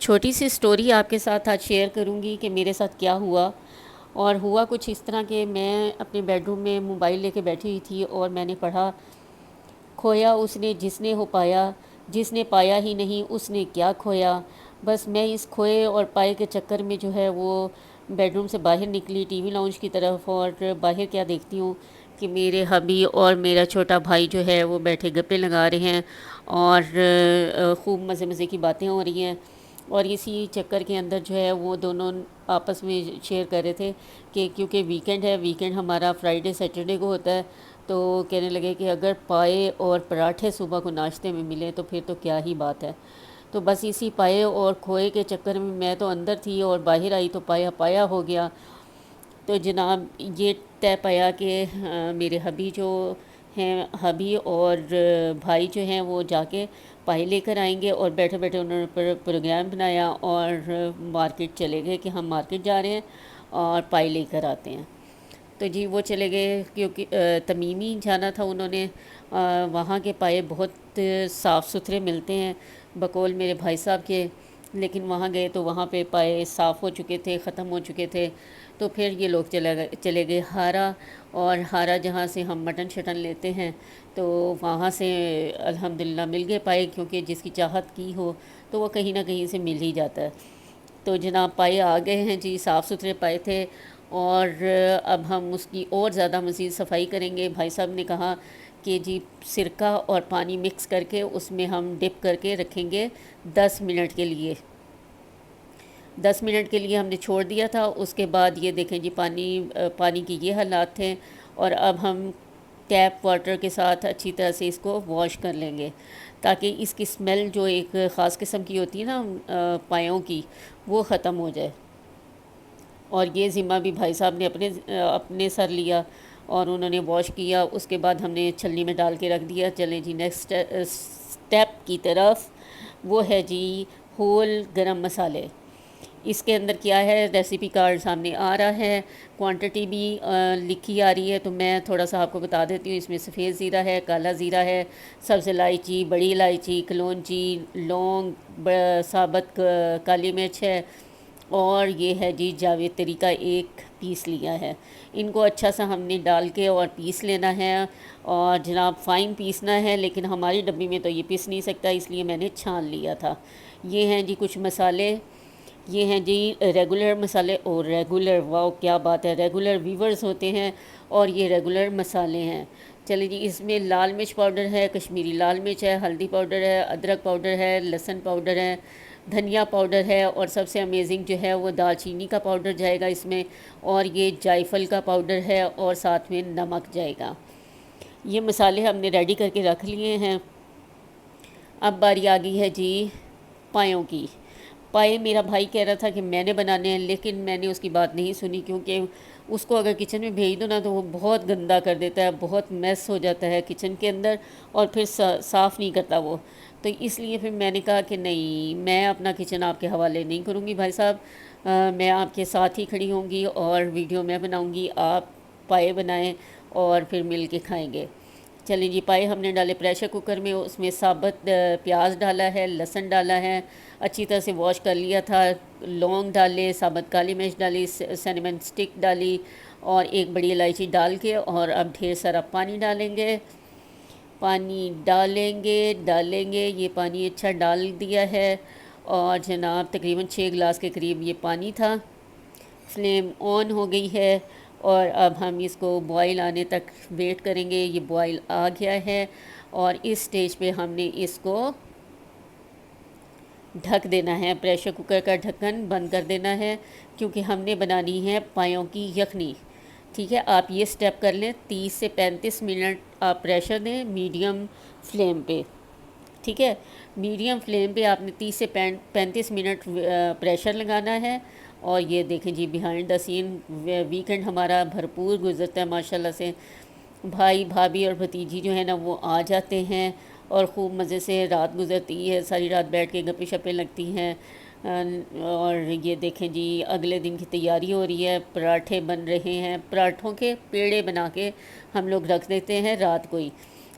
छोटी सी स्टोरी आपके साथ आज शेयर करूंगी कि मेरे साथ क्या हुआ। और हुआ कुछ इस तरह के, मैं अपने बेडरूम में मोबाइल लेके बैठी हुई थी और मैंने पढ़ा, खोया उसने जिसने हो पाया, जिसने पाया ही नहीं उसने क्या खोया। बस मैं इस खोए और पाए के चक्कर में जो है वो बेडरूम से बाहर निकली टीवी लाउंज की तरफ, और बाहर क्या देखती हूँ कि मेरे हबी और मेरा छोटा भाई जो है वो बैठे गप्पे लगा रहे हैं और खूब मज़े मज़े की बातें हो रही हैं। और इसी चक्कर के अंदर जो है वो दोनों आपस में शेयर कर रहे थे कि क्योंकि वीकेंड है, वीकेंड हमारा फ्राइडे सैटरडे को होता है, तो कहने लगे कि अगर पाए और पराठे सुबह को नाश्ते में मिले तो फिर तो क्या ही बात है। तो बस इसी पाए और खोए के चक्कर में मैं तो अंदर थी और बाहर आई तो पाया पाया हो गया। तो जनाब ये तय पाया कि मेरे हबी जो हैं, हबी और भाई जो हैं वो जाके पाए लेकर आएंगे, और बैठे बैठे उन्होंने प्रोग्राम बनाया और मार्केट चले गए कि हम मार्केट जा रहे हैं और पाए लेकर आते हैं। तो जी वो चले गए क्योंकि तमीमी जाना था उन्होंने। वहाँ के पाए बहुत साफ़ सुथरे मिलते हैं बकौल मेरे भाई साहब के, लेकिन वहाँ गए तो वहाँ पे पाए साफ़ हो चुके थे, ख़त्म हो चुके थे। तो फिर ये लोग चले गए हारा। और हारा जहाँ से हम मटन शटन लेते हैं, तो वहाँ से अल्हम्दुलिल्लाह मिल गए पाए, क्योंकि जिसकी चाहत की हो तो वो कहीं ना कहीं से मिल ही जाता है। तो जनाब पाए आ गए हैं जी, साफ़ सुथरे पाए थे। और अब हम उसकी और ज़्यादा मज़ीद सफाई करेंगे। भाई साहब ने कहा कि जी सिरका और पानी मिक्स करके उसमें हम डिप करके रखेंगे 10 मिनट के लिए। 10 मिनट के लिए हमने छोड़ दिया था। उसके बाद ये देखें जी पानी के ये हालात थे। और अब हम टैप वाटर के साथ अच्छी तरह से इसको वॉश कर लेंगे, ताकि इसकी स्मेल जो एक ख़ास किस्म की होती है ना पायों की, वो ख़त्म हो जाए। और ये ज़िम्मा भी भाई साहब ने अपने सर लिया और उन्होंने वॉश किया। उसके बाद हमने छलनी में डाल के रख दिया। चलें जी नेक्स्ट स्टेप की तरफ, वो है जी होल गरम मसाले। इसके अंदर क्या है, रेसिपी कार्ड सामने आ रहा है, क्वांटिटी भी लिखी आ रही है, तो मैं थोड़ा सा आपको बता देती हूँ। इसमें सफ़ेद ज़ीरा है, काला ज़ीरा है, सब्ज़ इलायची, बड़ी इलायची, कलौंजी, लौंग, साबुत काली मिर्च है, और ये है जी जावित्री का एक पीस लिया है। इनको अच्छा सा हमने डाल के और पीस लेना है। और जनाब फ़ाइन पीसना है, लेकिन हमारी डब्बी में तो ये पीस नहीं सकता, इसलिए मैंने छान लिया था। ये हैं जी कुछ मसाले। ये हैं जी रेगुलर मसाले, और रेगुलर, वाह क्या बात है, रेगुलर वीवर्स होते हैं और ये रेगुलर मसाले हैं। चलिए जी, इसमें लाल मिर्च पाउडर है, कश्मीरी लाल मिर्च है, हल्दी पाउडर है, अदरक पाउडर है, लहसुन पाउडर है, धनिया पाउडर है, और सबसे अमेजिंग जो है वो दालचीनी का पाउडर जाएगा इसमें, और ये जायफल का पाउडर है, और साथ में नमक जाएगा। ये मसाले हमने रेडी करके रख लिए हैं। अब बारी आ गई है जी पायों की। पाए मेरा भाई कह रहा था कि मैंने बनाने हैं, लेकिन मैंने उसकी बात नहीं सुनी, क्योंकि उसको अगर किचन में भेज दो ना तो वो बहुत गंदा कर देता है, बहुत मैस हो जाता है किचन के अंदर, और फिर साफ़ नहीं करता वो। तो इसलिए फिर मैंने कहा कि नहीं, मैं अपना किचन आपके हवाले नहीं करूँगी भाई साहब। मैं आपके साथ ही खड़ी होंगी और वीडियो मैं बनाऊँगी, आप पाए बनाएं और फिर मिल के खाएँगे। चलिए जी, पाए हमने डाले प्रेशर कुकर में, उसमें साबुत प्याज डाला है, लहसुन डाला है, अच्छी तरह से वॉश कर लिया था, लौंग डाले, साबुत काली मिर्च डाली, सिनेमन स्टिक डाली, और एक बड़ी इलायची डाल के, और अब ढेर सारा पानी डालेंगे। पानी डालेंगे डालेंगे, ये पानी अच्छा डाल दिया है। और जनाब तकरीबन 6 गिलास के करीब ये पानी था। फ्लेम ऑन हो गई है, और अब हम इसको बॉईल आने तक वेट करेंगे। ये बॉईल आ गया है, और इस स्टेज पे हमने इसको ढक देना है, प्रेशर कुकर का ढक्कन बंद कर देना है, क्योंकि हमने बनानी है पायों की यखनी। ठीक है, आप ये स्टेप कर लें। 30 से 35 मिनट आप प्रेशर दें मीडियम फ्लेम पे। ठीक है, मीडियम फ्लेम पे आपने 30 से 35 मिनट प्रेशर लगाना है। और ये देखें जी बिहाइंड द सीन वीकेंड हमारा भरपूर गुजरता है माशाल्लाह से। भाई भाभी और भतीजी जो है ना वो आ जाते हैं, और खूब मज़े से रात गुजरती है, सारी रात बैठ के गप्पे शप्पे लगती हैं। और ये देखें जी अगले दिन की तैयारी हो रही है, पराठे बन रहे हैं, पराठों के पेड़े बना के हम लोग रख देते हैं रात को ही।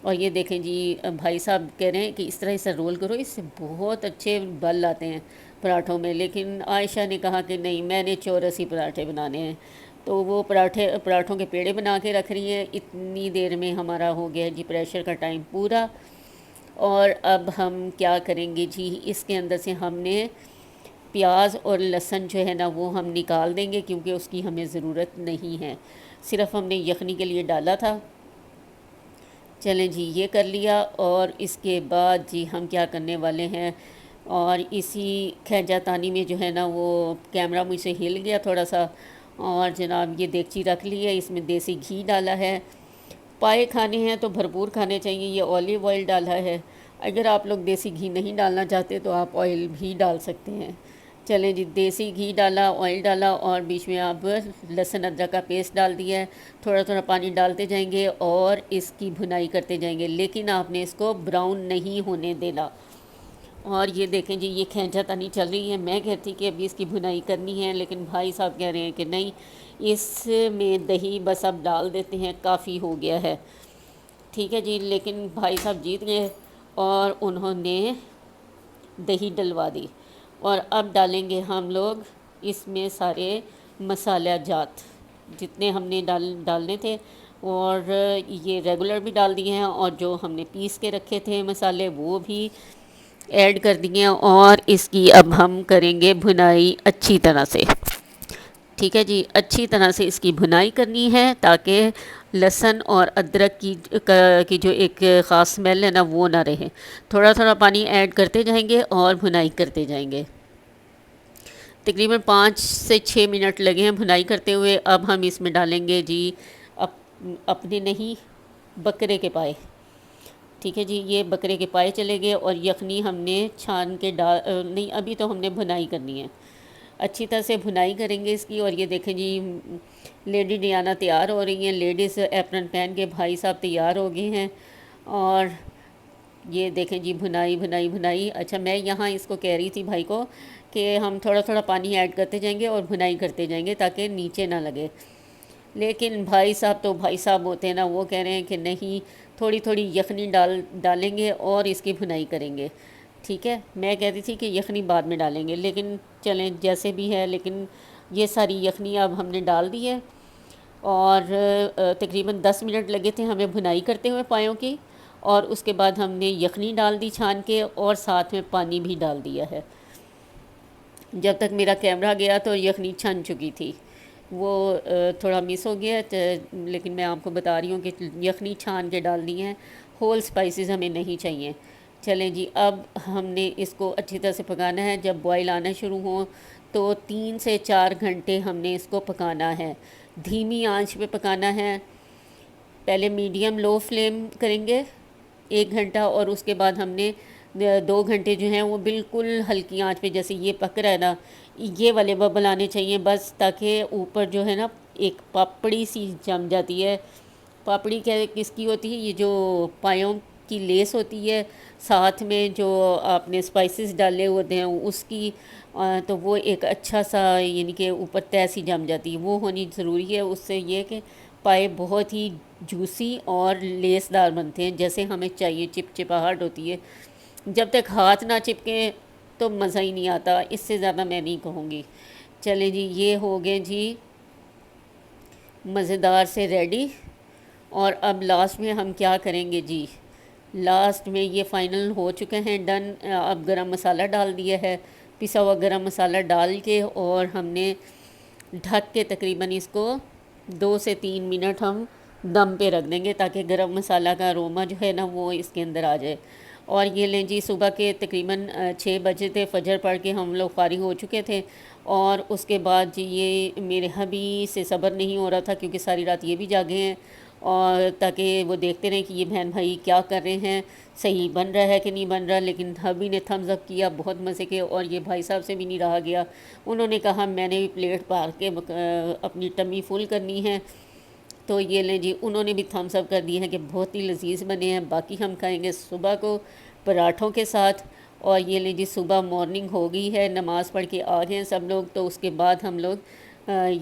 और ये देखें जी भाई साहब कह रहे हैं कि इस तरह इसे रोल करो, इससे बहुत अच्छे बल आते हैं। पराठों में, लेकिन आयशा ने कहा कि नहीं, मैंने चौरसी पराठे बनाने हैं। तो वो पराठों के पेड़े बना के रख रही है। इतनी देर में हमारा हो गया जी प्रेशर का टाइम पूरा। और अब हम क्या करेंगे जी, इसके अंदर से हमने प्याज और लहसुन जो है ना वो हम निकाल देंगे, क्योंकि उसकी हमें ज़रूरत नहीं है, सिर्फ़ हमने यखनी के लिए डाला था। चलें जी, ये कर लिया। और इसके बाद जी हम क्या करने वाले हैं, और इसी खैजा तानी में जो है ना वो कैमरा मुझसे हिल गया थोड़ा सा, और जनाब ये देगची रख ली है, इसमें देसी घी डाला है। पाए खाने हैं तो भरपूर खाने चाहिए। ये ऑलिव ऑयल डाला है, अगर आप लोग देसी घी नहीं डालना चाहते तो आप ऑयल भी डाल सकते हैं। चलें जी, देसी घी डाला, ऑयल डाला, और बीच में आप लहसुन अदरक का पेस्ट डाल दिया है। थोड़ा थोड़ा पानी डालते जाएंगे और इसकी भुनाई करते जाएंगे, लेकिन आपने इसको ब्राउन नहीं होने देना। और ये देखें जी, ये खैंचा तनी चल रही है। मैं कहती कि अभी इसकी भुनाई करनी है, लेकिन भाई साहब कह रहे हैं कि नहीं, इसमें दही बस अब डाल देते हैं, काफ़ी हो गया है। ठीक है जी, लेकिन भाई साहब जीत गए और उन्होंने दही डलवा दी। और अब डालेंगे हम लोग इसमें सारे मसाला जात जितने हमने डालने थे, और ये रेगुलर भी डाल दिए हैं, और जो हमने पीस के रखे थे मसाले वो भी ऐड कर दिए हैं। और इसकी अब हम करेंगे भुनाई अच्छी तरह से। ठीक है जी, अच्छी तरह से इसकी भुनाई करनी है, ताकि लहसुन और अदरक की जो एक ख़ास स्मेल है ना वो ना रहे। थोड़ा थोड़ा पानी ऐड करते जाएंगे और भुनाई करते जाएंगे। तकरीबन 5 से 6 मिनट लगे हैं भुनाई करते हुए। अब हम इसमें डालेंगे जी अपने नहीं, बकरे के पाए। ठीक है जी, ये बकरे के पाए चले गए। और यखनी हमने छान के नहीं, अभी तो हमने भुनाई करनी है, अच्छी तरह से भुनाई करेंगे इसकी। और ये देखें जी, लेडी डियाना तैयार हो रही हैं, लेडीज़ एप्रन पहन के भाई साहब तैयार हो गए हैं। और ये देखें जी, भुनाई भुनाई भुनाई। अच्छा, मैं यहाँ इसको कह रही थी भाई को कि हम थोड़ा थोड़ा पानी ऐड करते जाएंगे और भुनाई करते जाएंगे ताकि नीचे ना लगे। लेकिन भाई साहब तो भाई साहब होते हैं ना, वो कह रहे हैं कि नहीं, थोड़ी थोड़ी यखनी डालेंगे और इसकी भुनाई करेंगे। ठीक है, मैं कहती थी कि यखनी बाद में डालेंगे, लेकिन चलें जैसे भी है। लेकिन ये सारी यखनी अब हमने डाल दी है। और तकरीबन 10 मिनट लगे थे हमें भुनाई करते हुए पायों की। और उसके बाद हमने यखनी डाल दी छान के, और साथ में पानी भी डाल दिया है। जब तक मेरा कैमरा गया तो यखनी छन चुकी थी, वो थोड़ा मिस हो गया। लेकिन मैं आपको बता रही हूँ कि यखनी छान के डाल दी हैं, होल स्पाइसेस हमें नहीं चाहिए। चलें जी, अब हमने इसको अच्छी तरह से पकाना है। जब बॉयल आना शुरू हो तो 3 से 4 घंटे हमने इसको पकाना है, धीमी आंच पे पकाना है। पहले मीडियम लो फ्लेम करेंगे 1 घंटा, और उसके बाद हमने 2 घंटे जो हैं वो बिल्कुल हल्की आंच पे, जैसे ये पक रहा है ना, ये वाले बबल आने चाहिए बस, ताकि ऊपर जो है ना एक पापड़ी सी जम जाती है। पापड़ी क्या किसकी होती है, ये जो पायों की लेस होती है, साथ में जो आपने स्पाइसेस डाले होते हैं उसकी, तो वो एक अच्छा सा यानी कि ऊपर तय सी जम जाती है, वो होनी ज़रूरी है। उससे ये कि पाए बहुत ही जूसी और लेसदार बनते हैं, जैसे हमें चाहिए, चिपचिपाहट होती है। जब तक हाथ ना चिपके तो मज़ा ही नहीं आता, इससे ज़्यादा मैं नहीं कहूँगी। चलें जी, ये हो गए जी मज़ेदार से रेडी। और अब लास्ट में हम क्या करेंगे जी, लास्ट में ये फ़ाइनल हो चुके हैं, डन। अब गरम मसाला डाल दिया है, पिसा हुआ गरम मसाला डाल के, और हमने ढक के तकरीबन इसको 2 से 3 मिनट हम दम पे रख देंगे, ताकि गरम मसाला का अरोमा जो है ना वो इसके अंदर आ जाए। और ये लें जी, सुबह के तकरीबन 6 बजे थे, फजर पढ़ के हम लोग फारिग हो चुके थे। और उसके बाद जी ये मेरे हबी से सब्र नहीं हो रहा था, क्योंकि सारी रात ये भी जागे हैं, और ताकि वो देखते रहें कि ये बहन भाई क्या कर रहे हैं, सही बन रहा है कि नहीं बन रहा। लेकिन हबी ने थम्स अप किया, बहुत मज़े के। और ये भाई साहब से भी नहीं रहा गया, उन्होंने कहा मैंने भी प्लेट पार के अपनी टमी फुल करनी है। तो ये लें जी, उन्होंने भी थम्स अप कर दिए हैं कि बहुत ही लजीज बने हैं। बाकी हम खाएंगे सुबह को पराठों के साथ। और ये लें जी, सुबह मॉर्निंग हो गई है, नमाज़ पढ़ के आ गए हैं सब लोग, तो उसके बाद हम लोग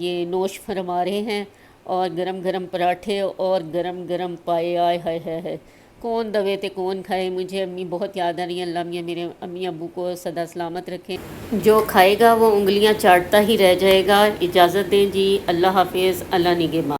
ये नोश फरमा रहे हैं। और गरम गरम पराठे और गरम गरम पाए, आए हाय है। कौन दवे ते कौन खाए, मुझे अम्मी बहुत याद आ रही हैं। अल्लाह मियाँ मेरे अम्मी अब्बू को सदा सलामत रखें। जो खाएगा वो उंगलियां चाटता ही रह जाएगा। इजाज़त दें जी, अल्लाह हाफिज़, अल्लाह निगहबान।